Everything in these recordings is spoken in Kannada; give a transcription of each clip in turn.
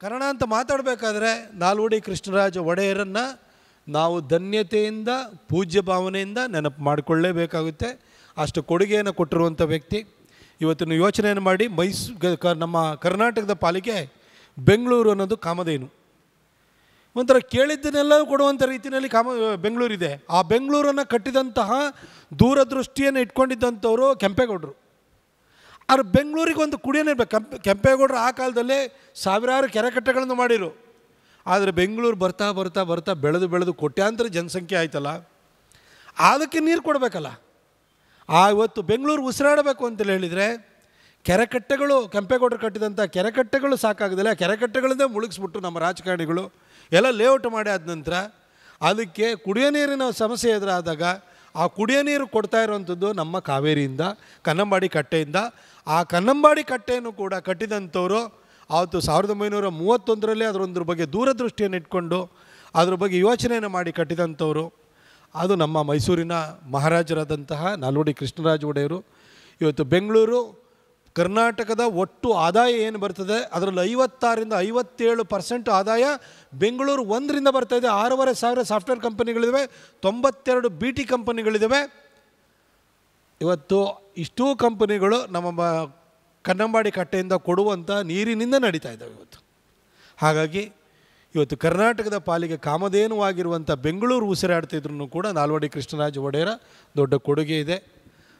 ಕನ್ನಡ ಅಂತ ಮಾತಾಡಬೇಕಾದ್ರೆ ನಾಲ್ವಡಿ ಕೃಷ್ಣರಾಜ ಒಡೆಯರನ್ನು ನಾವು ಧನ್ಯತೆಯಿಂದ ಪೂಜ್ಯ ಭಾವನೆಯಿಂದ ನೆನಪು ಮಾಡಿಕೊಳ್ಳೇಬೇಕಾಗುತ್ತೆ. ಅಷ್ಟು ಕೊಡುಗೆಯನ್ನು ಕೊಟ್ಟಿರುವಂಥ ವ್ಯಕ್ತಿ. ಇವತ್ತಿನ ಯೋಚನೆಯನ್ನು ಮಾಡಿ ನಮ್ಮ ಕರ್ನಾಟಕದ ಪಾಲಿಗೆ ಬೆಂಗಳೂರು ಅನ್ನೋದು ಕಾಮಧೇನು. ಒಂಥರ ಕೇಳಿದ್ದನ್ನೆಲ್ಲ ಕೊಡುವಂಥ ರೀತಿಯಲ್ಲಿ ಬೆಂಗಳೂರಿದೆ. ಆ ಬೆಂಗಳೂರನ್ನು ಕಟ್ಟಿದಂತಹ ದೂರದೃಷ್ಟಿಯನ್ನು ಇಟ್ಕೊಂಡಿದ್ದಂಥವರು ಕೆಂಪೇಗೌಡರು. ಆದರೆ ಬೆಂಗಳೂರಿಗೆ ಒಂದು ಕುಡಿಯೋನೇ ಇರಬೇಕು. ಕೆಂಪೇಗೌಡರು ಆ ಕಾಲದಲ್ಲೇ ಸಾವಿರಾರು ಕೆರೆಕಟ್ಟೆಗಳನ್ನು ಮಾಡಿರು. ಆದರೆ ಬೆಂಗಳೂರು ಬರ್ತಾ ಬರ್ತಾ ಬರ್ತಾ ಬೆಳೆದು ಕೋಟ್ಯಾಂತರ ಜನಸಂಖ್ಯೆ ಆಯ್ತಲ್ಲ, ಅದಕ್ಕೆ ನೀರು ಕೊಡಬೇಕಲ್ಲ. ಇವತ್ತು ಬೆಂಗಳೂರು ಉಸಿರಾಡಬೇಕು ಅಂತೇಳಿ ಹೇಳಿದರೆ ಕೆರೆಕಟ್ಟೆಗಳು, ಕೆಂಪೇಗೌಡರು ಕಟ್ಟಿದಂಥ ಕೆರೆಕಟ್ಟೆಗಳು ಸಾಕಾಗದಿಲ್ಲ. ಕೆರೆಕಟ್ಟೆಗಳನ್ನೇ ಮುಳುಗಿಸ್ಬಿಟ್ಟು ನಮ್ಮ ರಾಜಕಾರಣಿಗಳು ಎಲ್ಲ ಲೇಔಟ್ ಮಾಡಿ ಆದ ನಂತರ ಅದಕ್ಕೆ ಕುಡಿಯೋ ನೀರಿನ ಸಮಸ್ಯೆ ಎದುರಾದಾಗ ಆ ಕುಡಿಯೋ ನೀರು ಕೊಡ್ತಾ ಇರುವಂಥದ್ದು ನಮ್ಮ ಕಾವೇರಿಯಿಂದ, ಕನ್ನಂಬಾಡಿ ಕಟ್ಟೆಯಿಂದ. ಆ ಕನ್ನಂಬಾಡಿ ಕಟ್ಟೆಯನ್ನು ಕೂಡ ಕಟ್ಟಿದಂಥವರು ಆವತ್ತು 1931ರಲ್ಲಿ ಅದರೊಂದ್ರ ಬಗ್ಗೆ ದೂರದೃಷ್ಟಿಯನ್ನು ಇಟ್ಕೊಂಡು ಅದ್ರ ಬಗ್ಗೆ ಯೋಚನೆಯನ್ನು ಮಾಡಿ ಕಟ್ಟಿದಂಥವರು ಅದು ನಮ್ಮ ಮೈಸೂರಿನ ಮಹಾರಾಜರಾದಂತಹ ನಾಲ್ವಡಿ ಕೃಷ್ಣರಾಜ ಒಡೆಯರು. ಇವತ್ತು ಬೆಂಗಳೂರು ಕರ್ನಾಟಕದ ಒಟ್ಟು ಆದಾಯ ಏನು ಬರ್ತದೆ ಅದರಲ್ಲಿ 56ರಿಂದ 57% ಆದಾಯ ಬೆಂಗಳೂರು ಒಂದರಿಂದ ಬರ್ತಾಯಿದೆ. 6,500 ಸಾಫ್ಟ್ವೇರ್ ಕಂಪನಿಗಳಿವೆ, 92 BT ಕಂಪನಿಗಳಿದ್ದಾವೆ. ಇವತ್ತು ಇಷ್ಟೂ ಕಂಪನಿಗಳು ನಮ್ಮ ಕನ್ನಂಬಾಡಿ ಕಟ್ಟೆಯಿಂದ ಕೊಡುವಂಥ ನೀರಿನಿಂದ ನಡೀತಾ ಇದ್ದಾವೆ ಇವತ್ತು. ಹಾಗಾಗಿ ಇವತ್ತು ಕರ್ನಾಟಕದ ಪಾಲಿಗೆ ಕಾಮಧೇನುವಾಗಿರುವಂಥ ಬೆಂಗಳೂರು ಉಸಿರಾಡ್ತಿದ್ರು ಕೂಡ ನಾಲ್ವಡಿ ಕೃಷ್ಣರಾಜ ಒಡೆಯರ ದೊಡ್ಡ ಕೊಡುಗೆ ಇದೆ.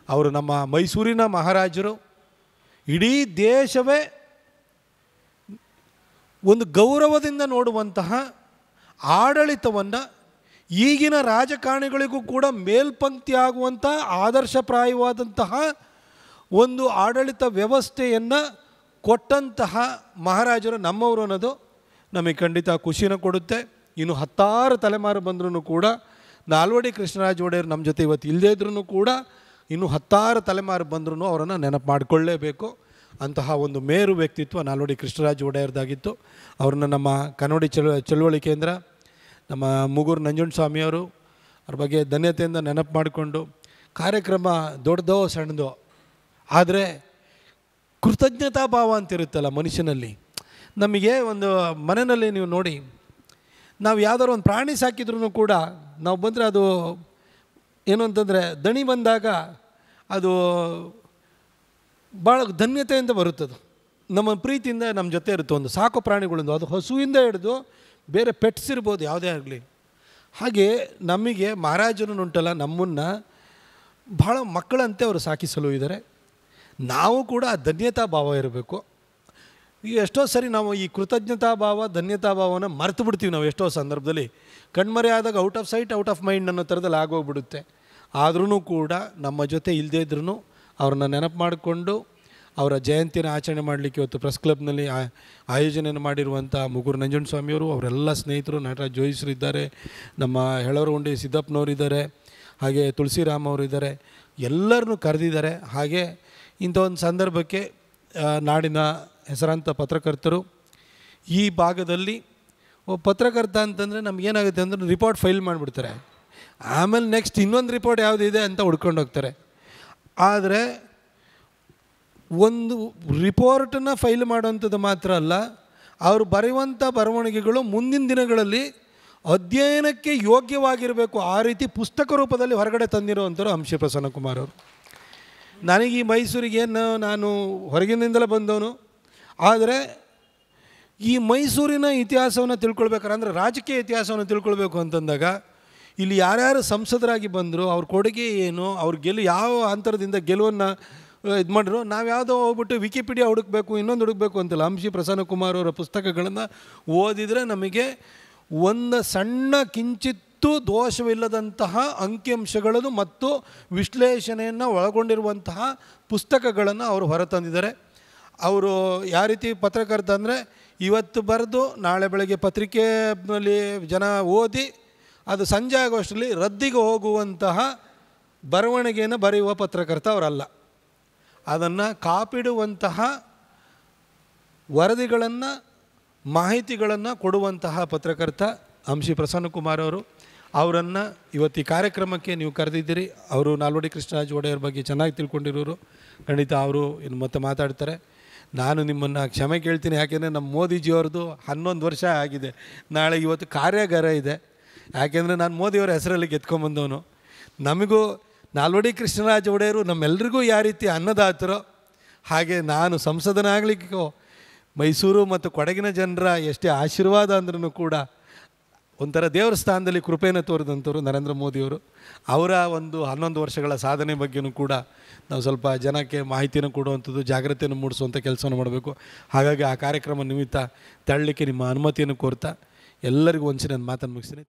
ಅವರು ನಮ್ಮ ಮೈಸೂರಿನ ಮಹಾರಾಜರು. ಇಡೀ ದೇಶವೇ ಒಂದು ಗೌರವದಿಂದ ನೋಡುವಂತಹ ಆಡಳಿತವನ್ನು ಈಗಿನ ರಾಜಕಾರಣಿಗಳಿಗೂ ಕೂಡ ಮೇಲ್ಪಂಕ್ತಿ ಆಗುವಂಥ ಆದರ್ಶಪ್ರಾಯವಾದಂತಹ ಒಂದು ಆಡಳಿತ ವ್ಯವಸ್ಥೆಯನ್ನು ಕೊಟ್ಟಂತಹ ಮಹಾರಾಜರು ನಮ್ಮವರು ಅನ್ನೋದು ನಮಗೆ ಖಂಡಿತ ಖುಷಿನ ಕೊಡುತ್ತೆ. ಇನ್ನು 10 ತಲೆಮಾರು ಬಂದ್ರೂ ಕೂಡ ನಾಲ್ವಡಿ ಕೃಷ್ಣರಾಜ ಒಡೆಯರು ನಮ್ಮ ಜೊತೆ ಇವತ್ತು ಇಲ್ಲದೇ ಇದ್ರೂ ಕೂಡ ಇನ್ನು 10 ತಲೆಮಾರು ಬಂದ್ರೂ ಅವರನ್ನು ನೆನಪು ಮಾಡಿಕೊಳ್ಳೇಬೇಕು. ಅಂತಹ ಒಂದು ಮೇರು ವ್ಯಕ್ತಿತ್ವ ನಾಲ್ವಡಿ ಕೃಷ್ಣರಾಜ ಒಡೆಯರ್ದಾಗಿತ್ತು. ಅವ್ರನ್ನ ನಮ್ಮ ಕನ್ನಡಿ ಚಳುವಳಿ ಕೇಂದ್ರ, ನಮ್ಮ ಮೂಗೂರು ನಂಜುಂಡಸ್ವಾಮಿಯವರು ಅವ್ರ ಬಗ್ಗೆ ಧನ್ಯತೆಯಿಂದ ನೆನಪು ಮಾಡಿಕೊಂಡು ಕಾರ್ಯಕ್ರಮ ದೊಡ್ಡದೋ ಸಣ್ಣದೋ ಆದರೆ ಕೃತಜ್ಞತಾ ಭಾವ ಅಂತಿರುತ್ತಲ್ಲ ಮನುಷ್ಯನಲ್ಲಿ. ನಮಗೆ ಒಂದು ಮನೆಯಲ್ಲಿ ನೀವು ನೋಡಿ, ನಾವು ಯಾವುದಾದ್ರು ಒಂದು ಪ್ರಾಣಿ ಸಾಕಿದ್ರೂ ಕೂಡ ನಾವು ಬಂದರೆ ಅದು ಏನು ಅಂತಂದರೆ ದಣಿ ಬಂದಾಗ ಅದು ಭಾಳ ಧನ್ಯತೆಯಿಂದ ಬರುತ್ತದು. ನಮ್ಮ ಪ್ರೀತಿಯಿಂದ ನಮ್ಮ ಜೊತೆ ಇರುತ್ತೆ. ಒಂದು ಸಾಕು ಪ್ರಾಣಿಗಳಿಂದ ಅದು ಹಸುವಿಂದ ಹಿಡಿದು ಬೇರೆ ಪೆಟ್ಸ್ ಇರ್ಬೋದು ಯಾವುದೇ ಆಗಲಿ. ಹಾಗೆ ನಮಗೆ ಮಹಾರಾಜನುಂಟಲ್ಲ ನಮ್ಮನ್ನು ಭಾಳ ಮಕ್ಕಳಂತೆ ಅವರು ಸಾಕಿಸಲು ಇದ್ದಾರೆ. ನಾವು ಕೂಡ ಆ ಧನ್ಯತಾ ಭಾವ ಇರಬೇಕು. ಈಗ ಎಷ್ಟೋ ಸರಿ ನಾವು ಈ ಕೃತಜ್ಞತಾ ಭಾವ ಧನ್ಯತಾ ಭಾವನ ಮರೆತು ಬಿಡ್ತೀವಿ. ನಾವು ಎಷ್ಟೋ ಸಂದರ್ಭದಲ್ಲಿ ಕಣ್ಮರೆ ಆದಾಗ out off site out of mind ಅನ್ನೋ ಥರದಲ್ಲಿ ಆಗೋಗ್ಬಿಡುತ್ತೆ. ಆದ್ರೂ ಕೂಡ ನಮ್ಮ ಜೊತೆ ಇಲ್ಲದೇ ಇದ್ರೂ ಅವ್ರನ್ನ ನೆನಪು ಮಾಡಿಕೊಂಡು ಅವರ ಜಯಂತಿನ ಆಚರಣೆ ಮಾಡಲಿಕ್ಕೆ ಇವತ್ತು ಪ್ರೆಸ್ ಕ್ಲಬ್ನಲ್ಲಿ ಆಯೋಜನೆಯನ್ನು ಮಾಡಿರುವಂಥ ಮೂಗೂರು ನಂಜುಂಡಸ್ವಾಮಿಯವರು, ಅವರೆಲ್ಲ ಸ್ನೇಹಿತರು, ನಟರಾಜ್ ಜೋಯಿಸರು ಇದ್ದಾರೆ, ನಮ್ಮ ಹೆಳವರಗುಂಡಿ ಸಿದ್ದಪ್ಪನವರಿದ್ದಾರೆ, ಹಾಗೆ ತುಳಸಿರಾಮ್ ಅವರು ಇದ್ದಾರೆ, ಎಲ್ಲರನ್ನೂ ಕರೆದಿದ್ದಾರೆ. ಹಾಗೆ ಇಂಥ ಒಂದು ಸಂದರ್ಭಕ್ಕೆ ನಾಡಿನ ಹೆಸರಾಂತ ಪತ್ರಕರ್ತರು ಈ ಭಾಗದಲ್ಲಿ ಪತ್ರಕರ್ತ ಅಂತಂದರೆ ನಮಗೇನಾಗುತ್ತೆ ಅಂದರೆ ರಿಪೋರ್ಟ್ ಫೈಲ್ ಮಾಡಿಬಿಡ್ತಾರೆ. ಆಮೇಲೆ ನೆಕ್ಸ್ಟ್ ಇನ್ನೊಂದು ರಿಪೋರ್ಟ್ ಯಾವುದಿದೆ ಅಂತ ಹುಡ್ಕೊಂಡು ಹೋಗ್ತಾರೆ. ಆದರೆ ಒಂದು ರಿಪೋರ್ಟನ್ನು ಫೈಲ್ ಮಾಡೋವಂಥದ್ದು ಮಾತ್ರ ಅಲ್ಲ, ಅವರು ಬರೆಯುವಂಥ ಬರವಣಿಗೆಗಳು ಮುಂದಿನ ದಿನಗಳಲ್ಲಿ ಅಧ್ಯಯನಕ್ಕೆ ಯೋಗ್ಯವಾಗಿರಬೇಕು. ಆ ರೀತಿ ಪುಸ್ತಕ ರೂಪದಲ್ಲಿ ಹೊರಗಡೆ ತಂದಿರುವಂಥವ್ರು ಅಂಶಿ ಪ್ರಸನ್ನಕುಮಾರ್ ಅವರು. ನನಗೆ ಈ ಮೈಸೂರಿಗೇನು ನಾನು ಹೊರಗಿನಿಂದಲೇ ಬಂದವನು, ಆದರೆ ಈ ಮೈಸೂರಿನ ಇತಿಹಾಸವನ್ನು ತಿಳ್ಕೊಳ್ಬೇಕಾರೆ ಅಂದರೆ ರಾಜಕೀಯ ಇತಿಹಾಸವನ್ನು ತಿಳ್ಕೊಳ್ಬೇಕು ಅಂತಂದಾಗ ಇಲ್ಲಿ ಯಾರ್ಯಾರು ಸಂಸದರಾಗಿ ಬಂದರು, ಅವ್ರ ಕೊಡುಗೆ ಏನು, ಅವ್ರು ಯಾವ ಅಂತರದಿಂದ ಗೆಲುವನ್ನು ಇದು ಮಾಡಿದ್ರು, ನಾವು ಯಾವುದೋ ಹೋಗ್ಬಿಟ್ಟು ವಿಕಿಪೀಡಿಯಾ ಹುಡುಕಬೇಕು ಇನ್ನೊಂದು ಹುಡುಕಬೇಕು ಅಂತಲ್ಲ. ಅಂಶಿ ಪ್ರಸನ್ನಕುಮಾರ್ ಅವರ ಪುಸ್ತಕಗಳನ್ನು ಓದಿದರೆ ನಮಗೆ ಒಂದು ಸಣ್ಣ ಕಿಂಚಿತ್ತೂ ದೋಷವಿಲ್ಲದಂತಹ ಅಂಕಿಅಂಶಗಳನ್ನು ಮತ್ತು ವಿಶ್ಲೇಷಣೆಯನ್ನು ಒಳಗೊಂಡಿರುವಂತಹ ಪುಸ್ತಕಗಳನ್ನು ಅವರು ಹೊರತಂದಿದ್ದಾರೆ. ಅವರು ಯಾವ ರೀತಿ ಪತ್ರಕರ್ತ ಅಂದರೆ ಇವತ್ತು ಬರೆದು ನಾಳೆ ಬೆಳಗ್ಗೆ ಪತ್ರಿಕೆಯಲ್ಲಿ ಜನ ಓದಿ ಅದು ಸಂಜೆ ಆಗುವಷ್ಟರಲ್ಲಿ ರದ್ದಿಗೆ ಹೋಗುವಂತಹ ಬರವಣಿಗೆಯನ್ನು ಬರೆಯುವ ಪತ್ರಕರ್ತ ಅವರಲ್ಲ. ಅದನ್ನು ಕಾಪಿಡುವಂತಹ ವರದಿಗಳನ್ನು ಮಾಹಿತಿಗಳನ್ನು ಕೊಡುವಂತಹ ಪತ್ರಕರ್ತ ಅಂಶಿ ಪ್ರಸನ್ನಕುಮಾರ್ ಅವರು. ಅವರನ್ನು ಇವತ್ತು ಈ ಕಾರ್ಯಕ್ರಮಕ್ಕೆ ನೀವು ಕರೆದಿದ್ದೀರಿ. ಅವರು ನಾಲ್ವಡಿ ಕೃಷ್ಣರಾಜ ಒಡೆಯರ ಬಗ್ಗೆ ಚೆನ್ನಾಗಿ ತಿಳ್ಕೊಂಡಿರೋರು. ಖಂಡಿತ ಅವರು ಇನ್ನು ಮತ್ತೆ ಮಾತಾಡ್ತಾರೆ. ನಾನು ನಿಮ್ಮನ್ನು ಕ್ಷಮೆ ಕೇಳ್ತೀನಿ. ಯಾಕೆಂದರೆ ನಮ್ಮ ಮೋದಿಜಿಯವ್ರದ್ದು 11 ವರ್ಷ ಆಗಿದೆ. ನಾಳೆ ಇವತ್ತು ಕಾರ್ಯಾಗಾರ ಇದೆ. ಯಾಕೆಂದರೆ ನಾನು ಮೋದಿಯವರ ಹೆಸರಲ್ಲಿ ಗೆದ್ಕೊಂಬಂದವನು. ನಮಗೂ ನಾಲ್ವಡಿ ಕೃಷ್ಣರಾಜ ಒಡೆಯರು ನಮ್ಮೆಲ್ರಿಗೂ ಯಾವ ರೀತಿ ಅನ್ನದಾತರೋ ಹಾಗೆ ನಾನು ಸಂಸದನಾಗಲಿಕ್ಕೂ ಮೈಸೂರು ಮತ್ತು ಕೊಡಗಿನ ಜನರ ಎಷ್ಟೇ ಆಶೀರ್ವಾದ ಅಂದ್ರೂ ಕೂಡ ಒಂಥರ ದೇವರ ಸ್ಥಾನದಲ್ಲಿ ಕೃಪೆಯನ್ನು ತೋರಿದಂಥವ್ರು ನರೇಂದ್ರ ಮೋದಿಯವರು. ಅವರ ಒಂದು 11 ವರ್ಷಗಳ ಸಾಧನೆ ಬಗ್ಗೆಯೂ ಕೂಡ ನಾವು ಸ್ವಲ್ಪ ಜನಕ್ಕೆ ಮಾಹಿತಿಯನ್ನು ಕೊಡುವಂಥದ್ದು, ಜಾಗೃತಿಯನ್ನು ಮೂಡಿಸುವಂಥ ಕೆಲಸವನ್ನು ಮಾಡಬೇಕು. ಹಾಗಾಗಿ ಆ ಕಾರ್ಯಕ್ರಮ ನಿಮಿತ್ತ ತೆರಳಲಿಕ್ಕೆ ನಿಮ್ಮ ಅನುಮತಿಯನ್ನು ಕೋರ್ತಾ ಎಲ್ಲರಿಗೂ ಒಂದ್ಸಿ ನನ್ನ ಮಾತನ್ನು ಮುಗಿಸ್ತೀನಿ.